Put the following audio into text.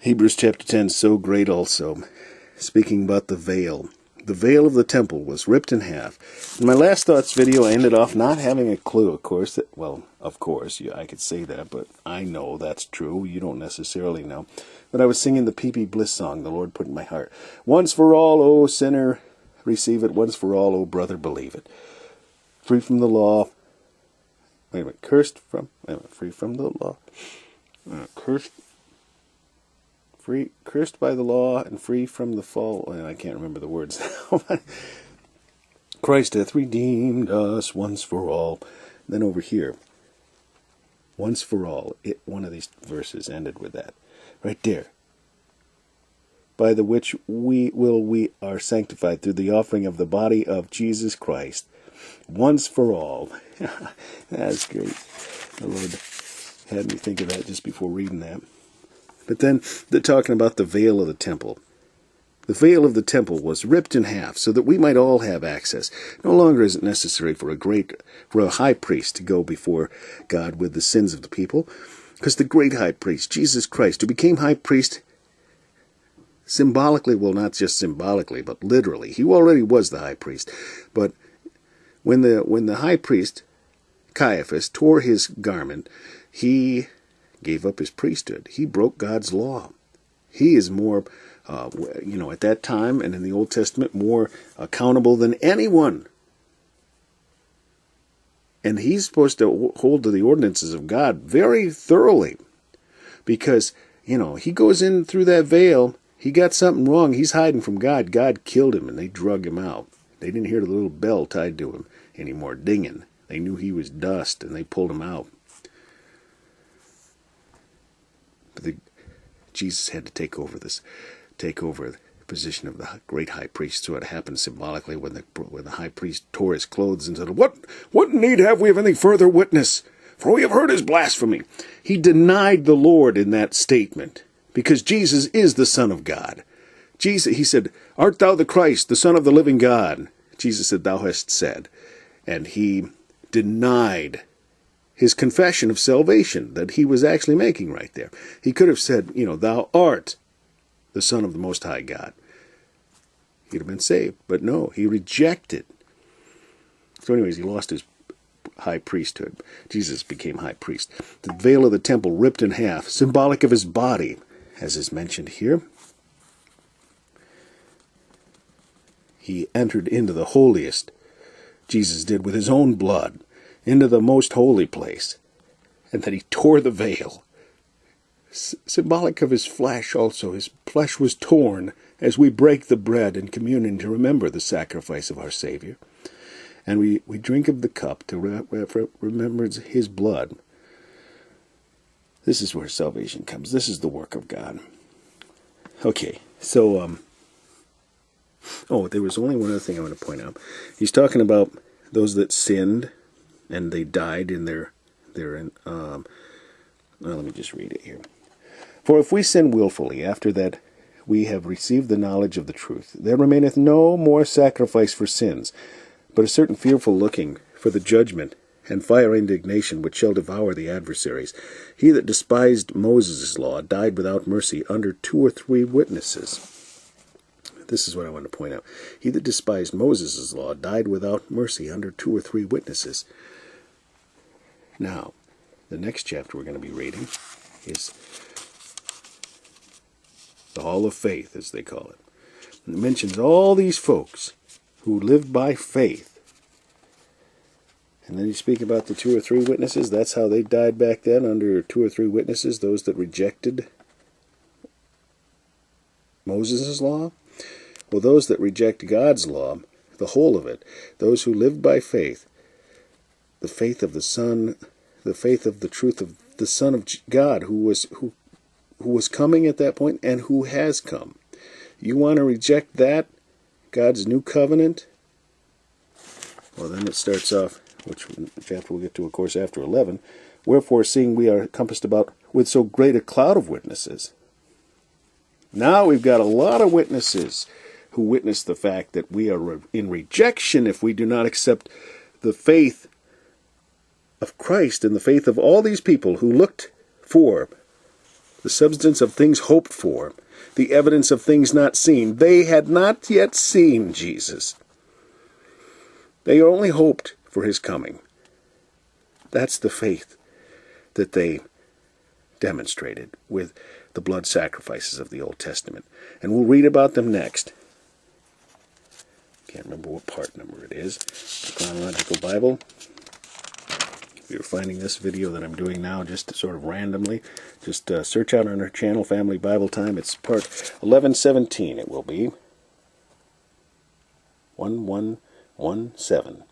Hebrews chapter 10 is so great also. Speaking about the veil. The veil of the temple was ripped in half. In my last thoughts video, I ended off not having a clue, of course. Of course, I could say that, but I know that's true. You don't necessarily know. But I was singing the P.P. Bliss song the Lord put in my heart. Once for all, O sinner, receive it. Once for all, O brother, believe it. Free from the law. Wait a minute. Free from the law. Cursed by the law and free from the fall. I can't remember the words now. Christ hath redeemed us once for all. Then over here, once for all. One of these verses ended with that. Right there. By the which we are sanctified through the offering of the body of Jesus Christ. Once for all. That's great. The Lord had me think of that just before reading that. But then they're talking about the veil of the temple. The veil of the temple was ripped in half so that we might all have access. No longer is it necessary for a high priest to go before God with the sins of the people, because the great high priest, Jesus Christ, who became high priest symbolically, well, not just symbolically, but literally. He already was the high priest. But when the high priest, Caiaphas, tore his garment, he gave up his priesthood. He broke God's law. He is more, at that time and in the Old Testament, more accountable than anyone. And he's supposed to hold to the ordinances of God very thoroughly. Because, he goes in through that veil. He got something wrong. He's hiding from God. God killed him and they drug him out. They didn't hear the little bell tied to him anymore, dinging. They knew he was dust and they pulled him out. But Jesus had to take over the position of the great high priest. So it happened symbolically when the high priest tore his clothes and said, What need have we of any further witness? For we have heard his blasphemy. He denied the Lord in that statement, because Jesus is the Son of God. He said, Art thou the Christ, the Son of the living God? Jesus said, Thou hast said. And he denied his confession of salvation that he was actually making right there. He could have said, Thou art the Son of the Most High God. He'd have been saved. But no, he rejected. So anyways, he lost his high priesthood. Jesus became high priest. The veil of the temple ripped in half, symbolic of his body, as is mentioned here. He entered into the holiest, Jesus did, with his own blood, into the most holy place, and that he tore the veil. Symbolic of his flesh also. His flesh was torn as we break the bread in communion to remember the sacrifice of our Savior. And we drink of the cup to remember his blood. This is where salvation comes. This is the work of God. Okay, so, there was only one other thing I want to point out. He's talking about those that sinned, and they died in let me just read it here. For if we sin willfully, after that we have received the knowledge of the truth, there remaineth no more sacrifice for sins, but a certain fearful looking for the judgment and fire indignation which shall devour the adversaries. He that despised Moses' law died without mercy under 2 or 3 witnesses. This is what I want to point out. He that despised Moses' law died without mercy under 2 or 3 witnesses. Now, the next chapter we're going to be reading is the Hall of Faith, as they call it. It mentions all these folks who lived by faith. And then you speak about the 2 or 3 witnesses. That's how they died back then, under 2 or 3 witnesses, those that rejected Moses' law. Well, those that reject God's law, the whole of it, those who lived by faith, the faith of the Son, the faith of the truth of the Son of God, who was coming at that point and who has come. You want to reject that, God's new covenant? Well, then it starts off, which chapter we'll get to, of course, after 11. Wherefore, seeing we are compassed about with so great a cloud of witnesses. Now we've got a lot of witnesses who witness the fact that we are in rejection if we do not accept the faith of Christ and the faith of all these people who looked for the substance of things hoped for, the evidence of things not seen. They had not yet seen Jesus. They only hoped for his coming. That's the faith that they demonstrated with the blood sacrifices of the Old Testament. And we'll read about them next. Can't remember what part number it is. The Chronological Bible. If you're finding this video that I'm doing now just sort of randomly, just search out on our channel, Family Bible Time. It's part 1117. It will be 1117.